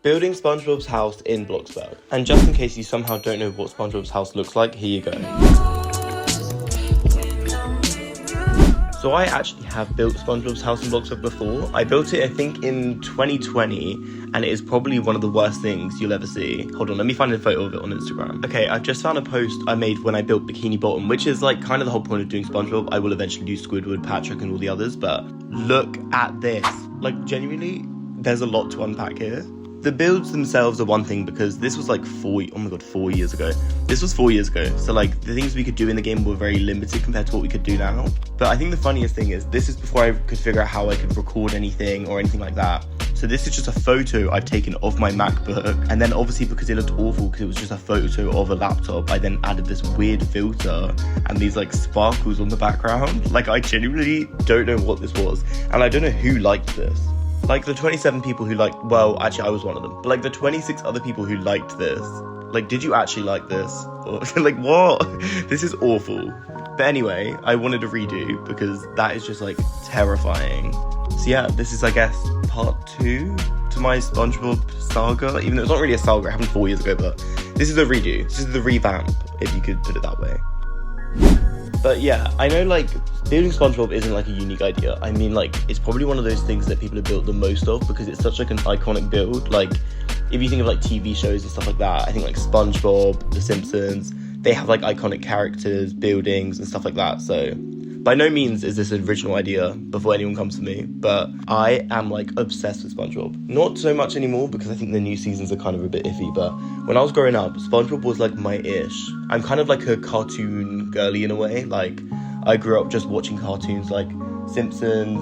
Building SpongeBob's house in Bloxburg. And just in case you somehow don't know what SpongeBob's house looks like, here you go. So I actually have built SpongeBob's house in Bloxburg before. I built it, I think, in 2020, and it is probably one of the worst things you'll ever see. Hold on, let me find a photo of it on Instagram. Okay, I've just found a post I made when I built Bikini Bottom, which is like kind of the whole point of doing SpongeBob. I will eventually do Squidward, Patrick, and all the others, but look at this. Like, genuinely, there's a lot to unpack here. The builds themselves are one thing because this was like 4 years ago. This was 4 years ago. So like the things we could do in the game were very limited compared to what we could do now. But I think the funniest thing is this is before I could figure out how I could record anything or anything like that. So this is just a photo I've taken of my MacBook. And then obviously because it looked awful because it was just a photo of a laptop, I then added this weird filter and these like sparkles on the background. Like I genuinely don't know what this was. And I don't know who liked this. Like, the 27 people who liked, well, actually, I was one of them. But, like, the 26 other people who liked this, like, did you actually like this? Or, like, what? This is awful. But anyway, I wanted a redo because that is just, like, terrifying. So, yeah, this is, I guess, part 2 to my SpongeBob saga. Even though it's not really a saga, it happened 4 years ago, but this is a redo. This is the revamp, if you could put it that way. But yeah, I know like building SpongeBob isn't like a unique idea. I mean like it's probably one of those things that people have built the most of because it's such like an iconic build. Like if you think of like TV shows and stuff like that, I think like SpongeBob, The Simpsons, they have like iconic characters, buildings and stuff like that. So by no means is this an original idea before anyone comes to me, but I am like obsessed with SpongeBob. Not so much anymore because I think the new seasons are kind of a bit iffy, but when I was growing up, SpongeBob was like my ish. I'm kind of like a cartoon girly in a way. Like I grew up just watching cartoons like Simpsons,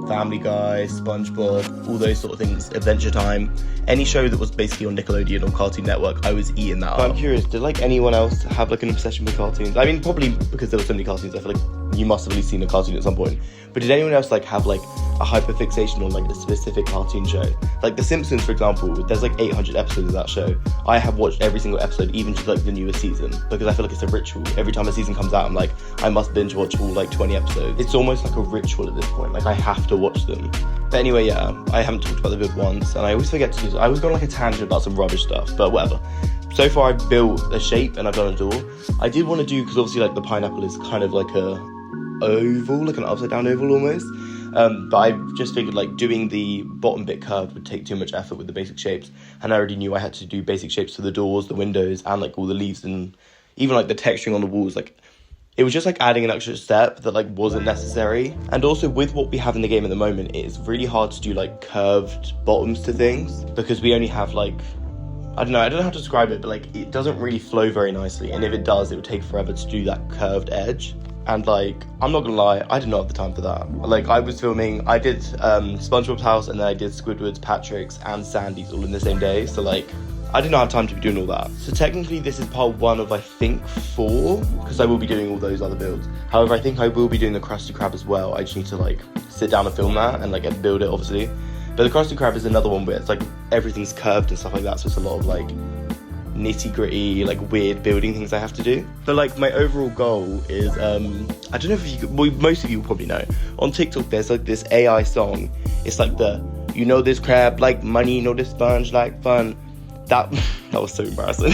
Family Guy, SpongeBob, all those sort of things, Adventure Time. Any show that was basically on Nickelodeon or Cartoon Network, I was eating that up. I'm curious, did like anyone else have like an obsession with cartoons? I mean, probably because there were so many cartoons, I feel like you must have at least seen a cartoon at some point. But did anyone else like have like a hyperfixation on like a specific cartoon show? Like The Simpsons, for example, there's like 800 episodes of that show. I have watched every single episode, even to like the newest season, because I feel like it's a ritual. Every time a season comes out, I'm like, I must binge watch all like 20 episodes. It's almost like a ritual at this point. Like I have to watch them. But anyway, yeah, I haven't talked about the build once, and I always forget to do this. I was going on like a tangent about some rubbish stuff, but whatever. So far I've built a shape and I've done a door. I did want to do, because obviously like the pineapple is kind of like a oval, like an upside down oval almost. But I just figured like doing the bottom bit curved would take too much effort with the basic shapes, and I already knew I had to do basic shapes for the doors, the windows, and like all the leaves and even like the texturing on the walls. Like it was just like adding an extra step that like wasn't necessary. And also with what we have in the game at the moment, it is really hard to do like curved bottoms to things because we only have like, I don't know how to describe it, but like it doesn't really flow very nicely, and if it does, it would take forever to do that curved edge. And like, I'm not gonna lie, I did not have the time for that. Like I was filming, I did SpongeBob's house, and then I did Squidward's, Patrick's, and Sandy's all in the same day. So like, I did not have time to be doing all that. So technically this is part 1 of I think 4, because I will be doing all those other builds. However, I think I will be doing the Krusty Krab as well. I just need to like sit down and film that and like build it obviously. But the Krusty Krab is another one where it's like everything's curved and stuff like that, so it's a lot of like nitty gritty, like weird building things I have to do. But like my overall goal is, I don't know if you could, well, most of you will probably know, on TikTok there's like this AI song. It's like the, you know this crab like money, you know this sponge like fun. That was so embarrassing.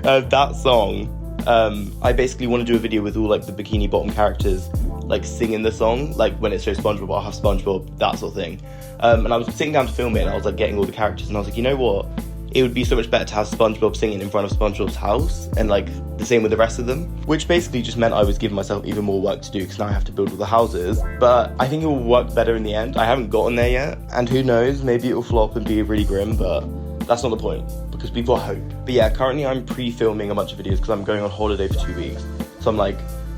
That song, I basically want to do a video with all like the Bikini Bottom characters like singing the song, like when it shows SpongeBob, I'll have SpongeBob, that sort of thing. And I was sitting down to film it, and I was like getting all the characters, and I was like, you know what? It would be so much better to have SpongeBob singing in front of SpongeBob's house, and like the same with the rest of them, which basically just meant I was giving myself even more work to do because now I have to build all the houses. But I think it will work better in the end. I haven't gotten there yet, and who knows, maybe it will flop and be really grim, but that's not the point because people hope. But yeah, currently I'm pre-filming a bunch of videos because I'm going on holiday for 2 weeks. So I'm like,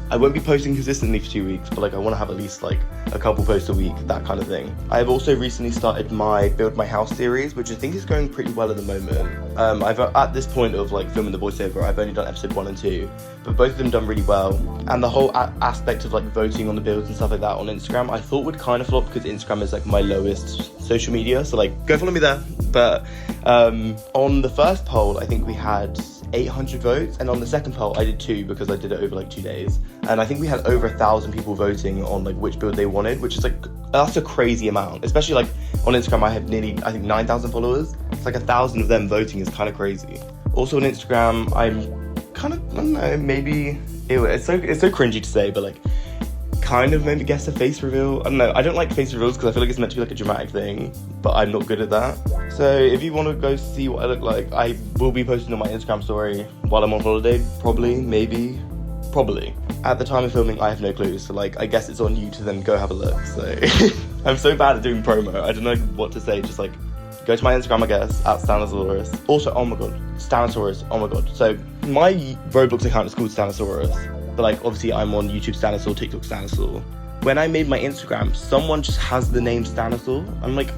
I won't be posting consistently for 2 weeks, but like I want to have at least like a couple posts a week, that kind of thing. I have also recently started my Build My House series, which I think is going pretty well at the moment. I've at this point of like filming the voiceover, I've only done episode 1 and 2, but both of them done really well. And the whole aspect of like voting on the builds and stuff like that on Instagram, I thought would kind of flop because Instagram is like my lowest social media. So like, go follow me there. But on the first poll, I think we had 800 votes, and on the second poll I did 2 because I did it over like 2 days, and I think we had over 1,000 people voting on like which build they wanted, which is like, that's a crazy amount, especially like on Instagram. I have nearly, I think, 9,000 followers. It's like 1,000 of them voting is kind of crazy. Also on Instagram, I'm kind of, I don't know, maybe, it's so cringy to say, but like, kind of maybe guess a face reveal. I don't know, I don't like face reveals because I feel like it's meant to be like a dramatic thing, but I'm not good at that. So if you want to go see what I look like, I will be posting on my Instagram story while I'm on holiday, probably. At the time of filming, I have no clue, so like, I guess it's on you to then go have a look. So I'm so bad at doing promo, I don't know what to say, just like, go to my Instagram, I guess, at Stanosaurus. Also, oh my god, Stanosaurus, oh my god. So my Roblox account is called Stanosaurus, but like, obviously I'm on YouTube Stanosaur, TikTok Stanosaur. When I made my Instagram, someone just has the name Stanosaur. I'm like,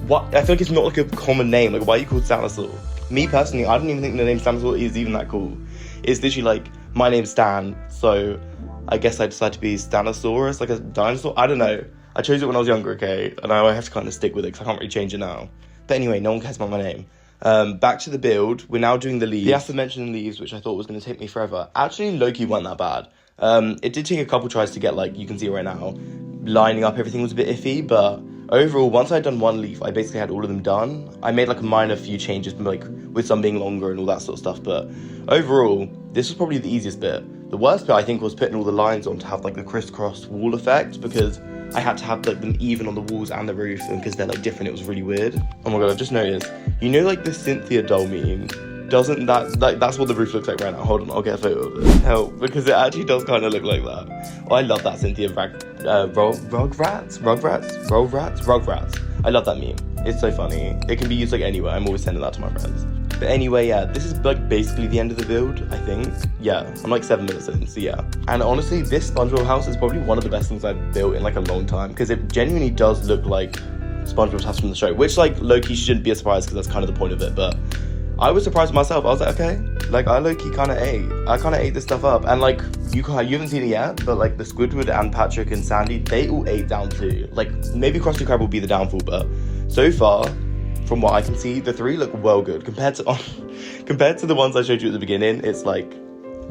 what? I feel like it's not like a common name. Like, why are you called Stanosaur? Me personally, I don't even think the name Stanosaur is even that cool. It's literally like, my name's Stan, so I guess I decided to be Stanosaurus, like a dinosaur. I don't know. I chose it when I was younger, okay? And I have to kind of stick with it because I can't really change it now. But anyway, no one cares about my name. Back to the build. We're now doing the leaves. The aforementioned leaves, which I thought was going to take me forever, actually low-key weren't that bad. It did take a couple tries to get, like, you can see right now, lining up everything was a bit iffy, but overall, once I'd done one leaf, I basically had all of them done. I made like a minor few changes, like with some being longer and all that sort of stuff, but overall, this was probably the easiest bit. The worst bit, I think, was putting all the lines on to have like the crisscross wall effect, because I had to have like them even on the walls and the roof, and because they're like different, it was really weird. Oh my god, I've just noticed, you know, like the Cynthia doll meme, doesn't that, like, that's what the roof looks like right now. Hold on, I'll get a photo of it. Help, because it actually does kind of look like that. Oh, I love that Cynthia Rugrats. I love that meme. It's so funny. It can be used like anywhere. I'm always sending that to my friends. But anyway, yeah, this is like basically the end of the build, I think. Yeah, I'm like 7 minutes in, so yeah. And honestly, this SpongeBob house is probably one of the best things I've built in like a long time, because it genuinely does look like SpongeBob's house from the show, which like low-key shouldn't be a surprise because that's kind of the point of it, but I was surprised myself. I was like, okay, like I low-key kind of ate this stuff up, and like you haven't seen it yet, but like the Squidward and Patrick and Sandy, they all ate down too. Like maybe Krusty Krab will be the downfall, but so far, from what I can see, the 3 look well good compared to the ones I showed you at the beginning. It's like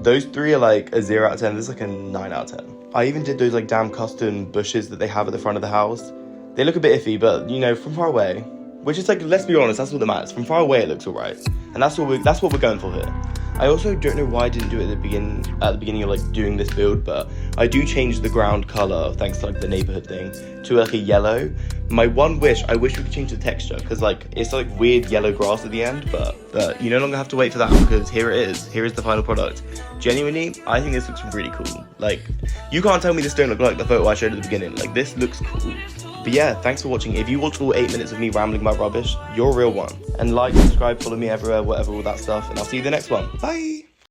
those 3 are like a 0 out of 10. This is like a 9 out of 10. I even did those like damn custom bushes that they have at the front of the house. They look a bit iffy, but you know, from far away. Which is like, let's be honest, that's what that matters. From far away, it looks alright, and that's what we're going for here. I also don't know why I didn't do it at the beginning of like doing this build, but I do change the ground color thanks to like the neighborhood thing to like a yellow. My one wish, I wish we could change the texture, because like it's like weird yellow grass at the end, but you no longer have to wait for that, because here it is. Here is the final product. Genuinely, I think this looks really cool. Like, you can't tell me this don't look like the photo I showed at the beginning. Like, this looks cool. But yeah, thanks for watching. If you watched all 8 minutes of me rambling about rubbish, you're a real one. And like, subscribe, follow me everywhere, whatever, all that stuff. And I'll see you in the next one. Bye!